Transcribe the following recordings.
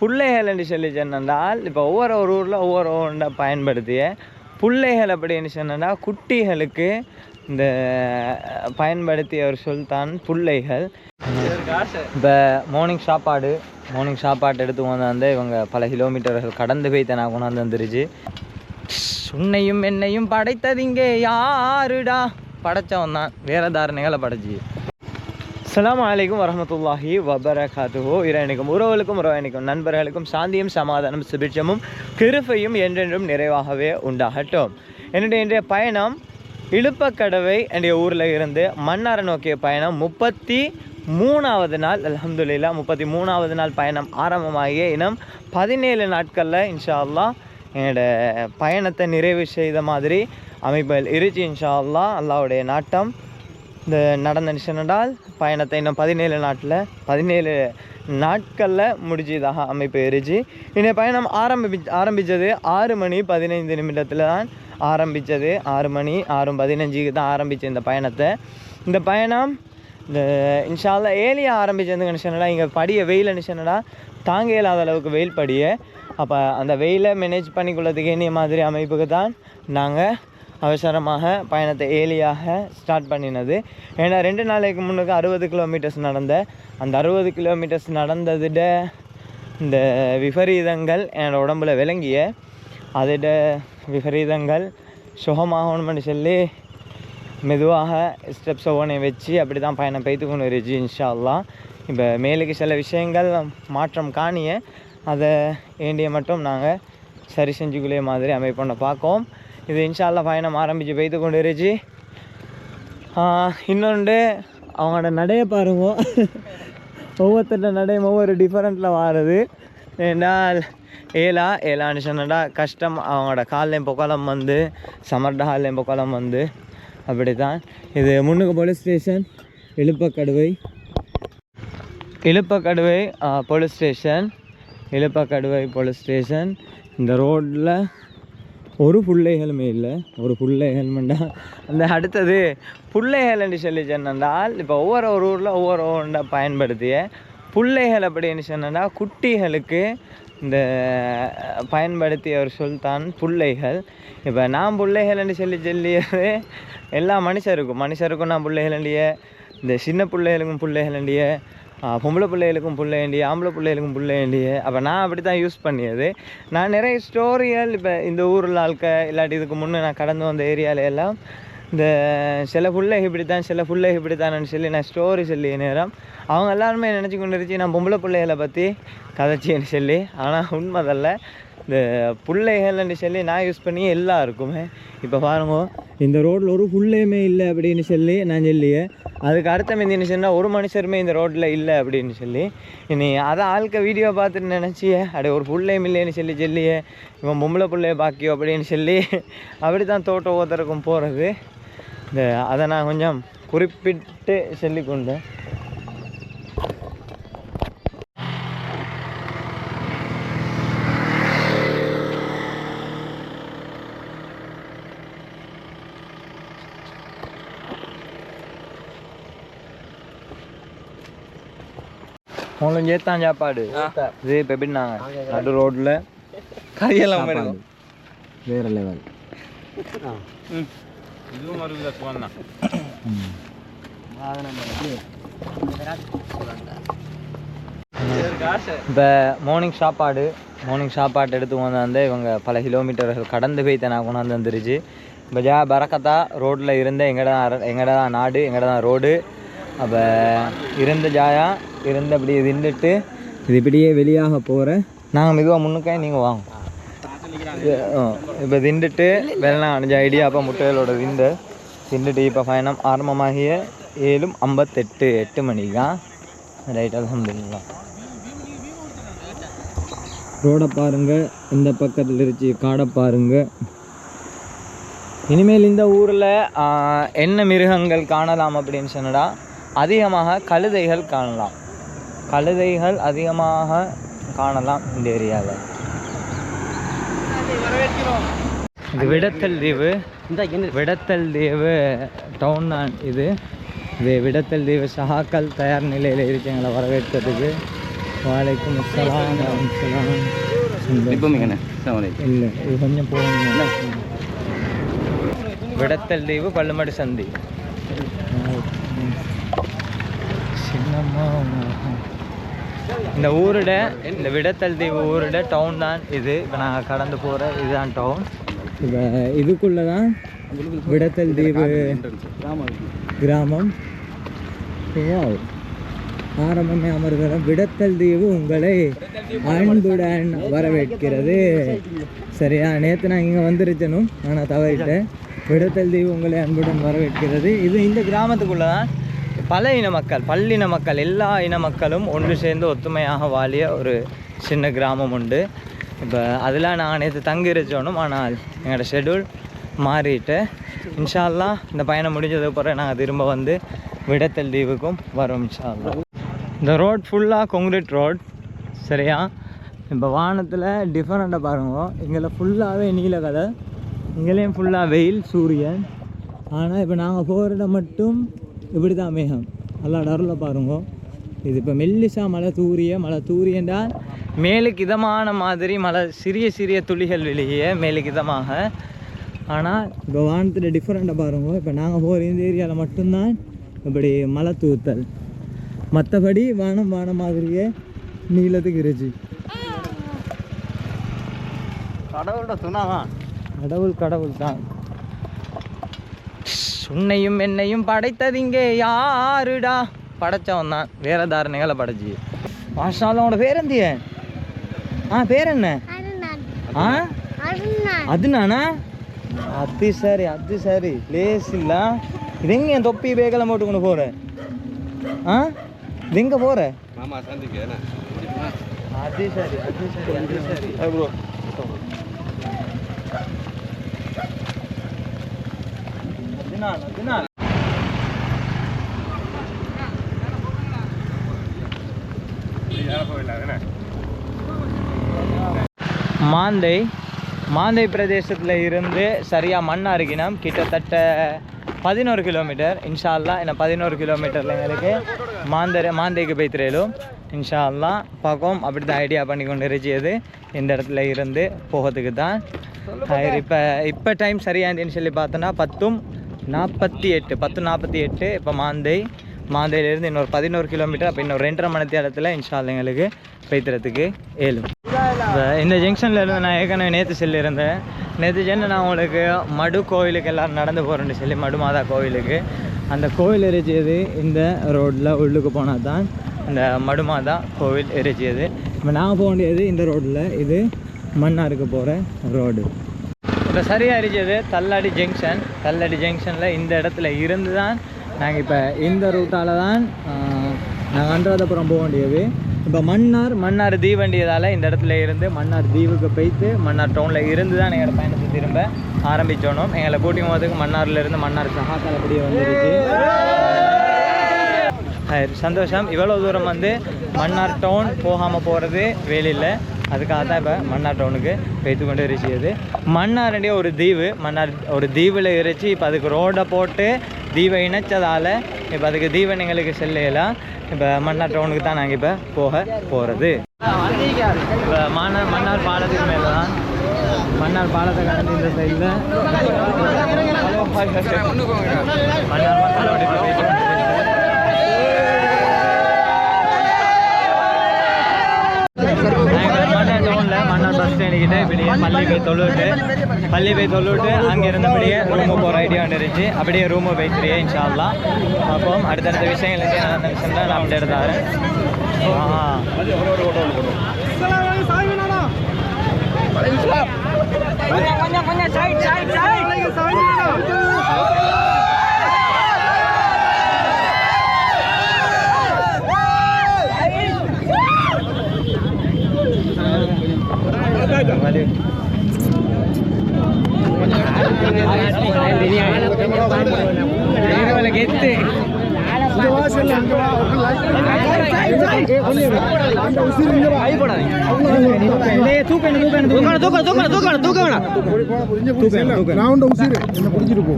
பிள்ளைகள் என்று சொல்லி சொன்னால் இப்போ ஒவ்வொரு ஊரில் ஒவ்வொரு ஒன்றை பயன்படுத்திய பிள்ளைகள் அப்படின்னு சொன்னால் குட்டிகளுக்கு இந்த பயன்படுத்திய ஒரு சொல் தான் பிள்ளைகள். இப்போ மார்னிங் சாப்பாடு எடுத்து கொண்டாந்து இவங்க பல கிலோமீட்டர்கள் கடந்து போய் நான் கொண்டாந்து வந்துருச்சு. உன்னையும் என்னையும் படைத்தது இங்கே யாருடா, படைச்சவன் தான், வேற தாரணைகளை படைச்சி. அஸ்ஸலாமு அலைக்கும் வரஹ்மத்துல்லாஹி வபரகாத்துஹு. இறைவனுக்கும் உறவுகளுக்கும் நண்பர்களுக்கும் சாந்தியும் சமாதானம் சுபிட்சமும் கிருபையும் என்றென்றும் நிறைவாகவே உண்டாகட்டும். என்னுடைய இன்றைய பயணம் இழுப்பக்கடவை என்னுடைய ஊரில் இருந்து மன்னாரை நோக்கிய பயணம் 33வது நாள். அல்ஹம்துலில்லாஹ் 33வது நாள் பயணம் ஆரம்பமாகிய இன்னும் 17 நாட்களில் இன்ஷா அல்லாஹ் என்னோட பயணத்தை நிறைவு செய்த மாதிரி அமைப்புகள் இருச்சு. இன்ஷா அல்லாஹ் அல்லாஹ்வுடைய நாட்டம் இந்த நடந்துச்சுனால் பயணத்தை இன்னும் 17 நாட்களில் முடிச்சதாக அமைப்பு இருச்சு. இந்த பயணம் ஆரம்பித்தது 6:15 தான் ஆரம்பித்தது. 6:15 தான் ஆரம்பித்த இந்த பயணத்தை. இந்த பயணம் இந்த இன்ஷா அல்லாஹ் ஏலியா ஆரம்பிச்சதுன்னு சொன்னால் இங்கே படிய வெயில்னு சொன்னால் தாங்க இயலாத அளவுக்கு வெயில் படிய. அப்போ அந்த வெயிலை மேனேஜ் பண்ணிக்கொள்ளதுக்கு வேண்டிய மாதிரி அமைப்புக்கு தான் நாங்கள் அவசரமாக பயணத்தை ஏலியாக ஸ்டார்ட் பண்ணினது. ஏன்னா 2 நாளைக்கு முன்னுக்கு 60 கிலோமீட்டர்ஸ் அந்த 60 கிலோமீட்டர்ஸ் நடந்ததிட இந்த விபரீதங்கள் என்னோடய உடம்பில் விளங்கிய அதோட விபரீதங்கள் சுகமாகணும்னு சொல்லி மெதுவாக ஸ்டெப்ஸ் ஒவ்வொன்றை வச்சு அப்படி தான் பயணம் பெய்து கொண்டு இருந்துச்சு. இன்ஷா அல்லாஹ் இப்போ மேலுக்கு சில விஷயங்கள் மாற்றம் காணிய அதை வேண்டிய மட்டும் நாங்கள் சரி செஞ்சுக்குள்ளே மாதிரி அமைப்பொண்ணை பார்க்கோம். இது இன்ஷா அல்லாஹ் பயணம் ஆரம்பித்து பெய்து கொண்டு இருந்துச்சு. இன்னொன்று அவங்களோட நடைய பாருங்க, ஒவ்வொருத்தர நடையும் ஒவ்வொரு டிஃப்ரெண்ட்டில் வாருது. ஏன்னால் ஏலான்னு சொன்னடா கஷ்டம், அவங்களோட கால்லையும் பொக்காலம் வந்து சமர்ட ஹால்லையும் பொக்காலம் வந்து அப்படி தான். இது முன்னுக்கு போலீஸ் ஸ்டேஷன் இழுப்பக்கடுவை போலீஸ் ஸ்டேஷன். இந்த ரோட்டில் ஒரு பிள்ளைகளுமே இல்லை. ஒரு பிள்ளைகள்மெண்டா அந்த அடுத்தது பிள்ளைகள்னு சொல்லி சொன்னால் இப்போ ஒவ்வொரு ஊரில் ஒவ்வொரு ஒன்றை பயன்படுத்திய பிள்ளைகள் அப்படின்னு சொன்னால் குட்டிகளுக்கு இந்த பயன்படுத்திய ஒரு சொல் தான் பிள்ளைகள். இப்போ நான் பிள்ளைகள்னு சொல்லியது எல்லா மனுஷருக்கும் நான் பிள்ளைகள்ண்டிய, இந்த சின்ன பிள்ளைகளுக்கும் பிள்ளைகள்ண்டிய, பொம்பளை பிள்ளைகளுக்கும் பிள்ளைண்டிய, ஆம்பளை பிள்ளைகளுக்கும் பிள்ளைண்டிய. அப்போ நான் அப்படி தான் யூஸ் பண்ணியது. நான் நிறைய ஸ்டோரிகள் இப்போ இந்த ஊரில் இல்லாட்டி இதுக்கு முன்னே நான் கடந்து வந்த ஏரியாவில் எல்லாம் இந்த சில பிள்ளைகள் இப்படி தானு சொல்லி நான் ஸ்டோரி சொல்லிய நேரம் அவங்க எல்லாருமே நினச்சி கொண்டு இருந்துச்சு நான் பொம்பளை பிள்ளைகளை பற்றி கதைச்சின்னு சொல்லி. ஆனால் உண்மைதல்ல, இந்த பிள்ளைகள்னு சொல்லி நான் யூஸ் பண்ணி எல்லாருக்குமே. இப்போ பாருங்க, இந்த ரோட்டில் ஒரு பிள்ளையுமே இல்லை அப்படின்னு சொல்லி நான் சொல்லியே. அதுக்கு அர்த்தம் என்ன சொன்னால் ஒரு மனுஷருமே இந்த ரோட்டில் இல்லை அப்படின்னு சொல்லி. இனி அதை ஆட்கள் வீடியோ பார்த்துட்டு நினச்சியே அப்படியே ஒரு பிள்ளையும் இல்லைன்னு சொல்லியே இவன் பொம்பளை பிள்ளைய பாக்கியோ அப்படின்னு சொல்லி அப்படி தான் தோட்டம் ஒவ்வொருத்தருக்கும் போகிறது. அதை நான் கொஞ்சம் குறிப்பிட்டு சொல்லிக்கொண்டேன். உங்களுக்கு ஏத்தான் சாப்பாடு இது இப்போ எப்படின்னாங்க நடு ரோட்டில் கறியெல்லாம் வேறு லெவல். இப்போ மார்னிங் சாப்பாடு எடுத்து கொண்டாந்து இவங்க பல கிலோமீட்டர்கள் கடந்து போய் நான் கொண்டாந்து வந்துருச்சு. இப்போ பரக்கத்தா ரோட்டில் இருந்த எங்கட தான் நாடு, எங்கட தான் ரோடு. அப்போ இருந்த அப்படி தின்னுட்டு இது இப்படியே வெளியாக போகிறேன். நாங்கள் மெதுவாக முன்னுக்கே நீங்கள் வாங்க. இப்போ தின்னுட்டு வெள்ளம் அணிஞ்ச ஐடியா அப்போ முட்டைகளோட தின்னுட்டு இப்போ பயணம் ஆரம்பமாகிய 7:58 8 மணிக்கு தான் ரைட். அல்ஹம்துலில்லாஹ். ரோடை பாருங்கள், இந்த பக்கத்தில் இருந்துச்சு காடை பாருங்கள். இனிமேல் இந்த ஊரில் என்ன மிருகங்கள் காணலாம் அப்படின்னு சொன்னடா அதிகமாக கழுதைகள் அதிகமாக காணலாம் இந்த ஏரியாவில். இது விடத்தல் தீவு டவுன் தான். இது விடத்தல் தீவு சகாக்கள் தயார் நிலையில் இருக்கு எங்களை வரவேற்கிறதுக்கு. வாலைக்கும் அஸ்ஸலாம் வரஹ்மத்துல்லாஹி. இல்லை இது கொஞ்சம் போகணும். விடத்தல் தீவு பள்ளுமடு சந்தி. சின்னம்மா இந்த ஊரோட இந்த விடத்தல் தீவு ஊரோட டவுன் தான் இது. இப்போ நாங்கள் கடந்து போகிற இதுதான் டவுன். இப்போ இதுக்குள்ளே தான் விடத்தல் தீவு கிராமம். ஆரம்பமே அமர்தலம். விடத்தல் தீவு உங்களை அன்புடன் வரவேற்கிறது. சரியா, நேற்று நான் இங்கே வந்துருச்சனும் ஆனால் தவறிட்டேன். விடத்தல் தீவு உங்களை அன்புடன் வரவேற்கிறது. இது இந்த கிராமத்துக்குள்ளே தான் பல இன மக்கள், பல்லின மக்கள், எல்லா இன மக்களும் ஒன்று சேர்ந்து ஒத்துமையாக வாழிய ஒரு சின்ன கிராமம் உண்டு. இப்போ அதெல்லாம் நாங்கள் நேற்று தங்கிருச்சோனும், ஆனால் எங்களோட ஷெடியூல் மாறிட்டு இன்ஷா அல்லாஹ் இந்த பயணம் முடிஞ்சதுக்கு பிறகு நாங்கள் திரும்ப வந்து விடத்தல் தீவுக்கும் வரோம் இன்ஷா அல்லாஹ். இந்த ரோட் ஃபுல்லாக கான்கிரீட் ரோட். சரியா, இப்போ வானத்தில் டிஃப்ரெண்ட்டாக பாருங்க. இங்கே ஃபுல்லாகவே நீல கலர், இங்கேயும் ஃபுல்லாக வெயில் சூரியன். ஆனால் இப்போ நாங்கள் போகிறத மட்டும் இப்படி தான் மேகம். நல்லா டரில் பாருங்க. இது இப்போ மெல்லிசா மழை தூரியன்றால் மேலுக்கு இதமான மாதிரி மழை சிறிய சிறிய துளிகள் வெளியே மேலுக்கு இதமாக. ஆனால் இப்போ வானத்தில் டிஃப்ரெண்ட்டாக பாருங்க. இப்போ நாங்கள் போகிற இந்த ஏரியாவில் மட்டும்தான் இப்படி மழை தூத்தல். மற்றபடி வானம் மாதிரியே நீளத்துக்கு இருச்சு. கடவுளோட சொன்னாதான் கடவுள் தான். உன்னையும் என்னையும் படைத்தது இங்கே யாருடா? படைச்சவன் தான், வேற தாரணைகளை படைச்சி. மாஷாஅல்லாஹ், பேர் எந்திய? பேர் என்ன? அது நானா? அது சரி பிளேஸ் இல்ல. இது எங்க என் தொப்பி பேக்கெல்லாம் போட்டு கொண்டு போற? இது எங்க போற? அது சரி ப்ரோ. மாந்தை பிரதேசத்தில் இருந்து சரியாக மன்னார்கினம் கிட்டத்தட்ட 11 கிலோமீட்டர். இன்ஷா அல்லாஹ் என்ன 11 கிலோமீட்டரில் எங்களுக்கு மாந்தைக்கு போய்த்திரையிலும் இன்ஷா அல்லாஹ் பார்க்கும். அப்படி தான் ஐடியா பண்ணி கொண்டு இருந்தது இந்த இடத்துல இருந்து போகிறதுக்கு தான். இப்போ டைம் சரியாக இருந்துன்னு சொல்லி பார்த்தோன்னா 10:48. இப்போ மாந்தையிலேருந்து இன்னொரு 11 கிலோமீட்டர். அப்போ இன்னொரு 2.5 மணி நேரத்தில் இன்ஷா அல்லாஹ் எங்களுக்கு போய்த்துறதுக்கு ஏழும். இந்த ஜங்ஷனில் இருந்து நான் ஏற்கனவே நேற்று சொல்லியிருந்தேன். நேற்று நான் உங்களுக்கு மடு கோவிலுக்கு எல்லோரும் நடந்து போகிறேன்னு சொல்லி, மடு மாதா கோவிலுக்கு. அந்த கோவில் எரிச்சியது இந்த ரோட்டில் உள்ளுக்கு போனால் தான் இந்த மடு மாதா கோவில் எரிச்சியது. இப்போ நாங்கள் போக வேண்டியது இந்த ரோட்டில். இது மன்னாருக்கு போகிற ரோடு. இப்போ சரியாக எரிச்சது தள்ளாடி ஜங்ஷனில் இந்த இடத்துல இருந்து தான் நாங்கள் இப்போ இந்த ரூட்டால் தான் நாங்கள் அன்றாதபுரம் போக வேண்டியது. இப்போ மன்னார் தீவண்டியதால் இந்த இடத்துல இருந்து மன்னார் தீவுக்கு போய்த்து மன்னார் டவுனில் இருந்து தான் எங்களோட பயணத்தை திரும்ப ஆரம்பித்தோணும். எங்களை கூட்டி போகிறதுக்கு மன்னார்லேருந்து மன்னார் சகாக்கால் அப்படியே வந்துருச்சு. சந்தோஷம். இவ்வளோ தூரம் வந்து மன்னார் டவுன் போகாமல் போகிறது வேலையில். அதுக்காக தான் இப்போ மன்னார் டவுனுக்கு போய்த்து கொண்டு இருச்சியது. மன்னாருடைய ஒரு தீவில் இருச்சு. இப்போ அதுக்கு ரோடை போட்டு தீவை இணைச்சதால் இப்போ அதுக்கு தீவன் எங்களுக்கு செல்லையெல்லாம் இப்போ மன்னார் டவுனுக்கு தான் நாங்கள் இப்போ போகிறது. இப்போ மன்னார் பாலத்துக்கு மேலே தான் மன்னார் பாலத்தை கடந்து இந்த சைடில் மன்னார் மக்களோட மன்னார் பஸ் ஸ்டாண்டுக்கிட்ட இப்படியே பள்ளி போய் தொழுவிட்டு அங்கே இருந்தபடியே ரூமு போகிற ஐடியா வந்துருச்சு. அப்படியே ரூமு போய்த்துறியே இன்ஷா அல்லாஹ். அப்போ அடுத்தடுத்த விஷயங்கள் நடந்த விஷயம் தான் நான் எடுத்தாரு. உசிறு என்ன பிடிச்சிட்டு போ.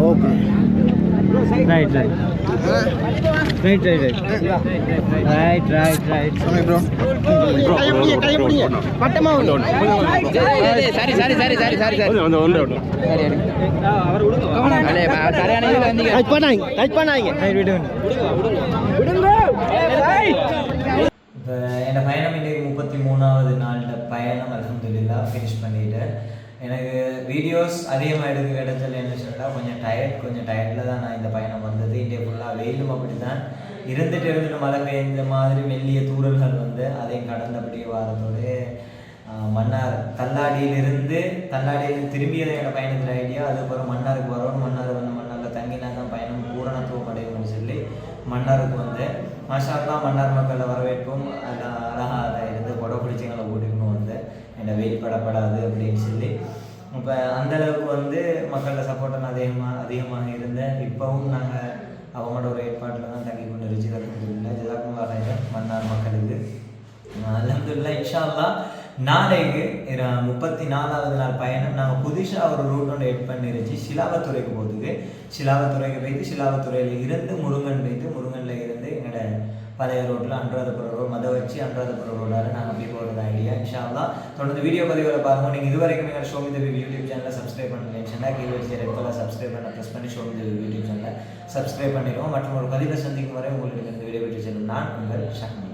Okay right right right right right right right bro பட்டமா சரி சரி சரி சரி சரி சரி இப்போ என் பயணம் இன்றைக்கு 33வது நாளில் பயணம் அல்ஹம்துலில்லாஹ் ஃபினிஷ் பண்ணிட்டேன். எனக்கு வீடியோஸ் அதிகமாக எடுக்க கிடைச்சல என்ன சொன்னால் கொஞ்சம் டயர்டில் தான் நான் இந்த பயணம் வந்தது. இன்றைய ஃபுல்லாக வெயிலும் அப்படி தான் இருந்துட்டு மழை பெய்ஞ்ச மாதிரி மெல்லிய தூறல்கள் வந்து அதையும் கடந்தபடியே வாரத்தோடு மன்னார் தள்ளாடியிலிருந்து திரும்பியதை என்னோட பயணத்தில் ஐடியா. அதுக்கப்புறம் மன்னாருக்கு வரணும், மன்னாரில் தங்கினா தான் பயணம் பூரணத்துவம் அடையும்னு சொல்லி மன்னாருக்கு வந்து மாஷா அல்லாஹ் மன்னார் மக்களை வரவேற்போம். அதெல்லாம் அழகாக அதை இருந்து கொடை பிடிச்சங்களை ஓடிக்கணும் வந்து என்னை வெயில் படப்படாது அப்படின்னு சொல்லி இப்போ அந்தளவுக்கு வந்து மக்களோட சப்போர்ட்டன் அதிகமாக இருந்தேன். இப்போவும் நாங்கள் அவங்களோட ஒரு ஏற்பாட்டில் தான் தங்கி கொண்டு இருந்துச்சு. அல்ஹம்துலில்லாஹ் ஜஸாக்கும் வரையில மன்னார் மக்களுக்கு அல்ஹம்துலில்லாஹ் இன்ஷா அல்லாஹ் நாளைக்கு 34வது நாள் பயணம். நாங்கள் புதுசாக ஒரு ரூட் ஒன்று எட் பண்ணிருச்சு சிலாவத்துறைக்கு போகிறதுக்கு. சிலாவத்துறைக்கு போயிட்டு சிலாவத்துறையில் இருந்து முருங்கன் இருந்து எங்களோட பழைய ரோட்டில் அன்றாதபுரம் ரோடு வச்சு அன்றாதபுரம் ரோடால் நாங்கள் அப்படி போகிறது ஐடியா. இன்ஷா அல்லாஹ் தொடர்ந்து வீடியோ பதிவுகளை பாருங்கள். நீங்கள் இதுவரைக்கும் எங்கள் show me the view YouTube சேனலை சப்ஸ்கிரைப் பண்ணலன்னு சொன்னால் கீழே வச்சு ரெட் கலர் சப்ஸ்கிரைப் பண்ண ப்ரெஸ் பண்ணி show me the view YouTube சேனலை சப்ஸ்கிரைப் பண்ணிடுவோம். மற்றும் ஒரு பதிவை சந்திக்கும் வரை உங்களுக்கு இந்த வீடியோ வீடியோ சேனல் நான் உங்கள் ஷஹ்மி.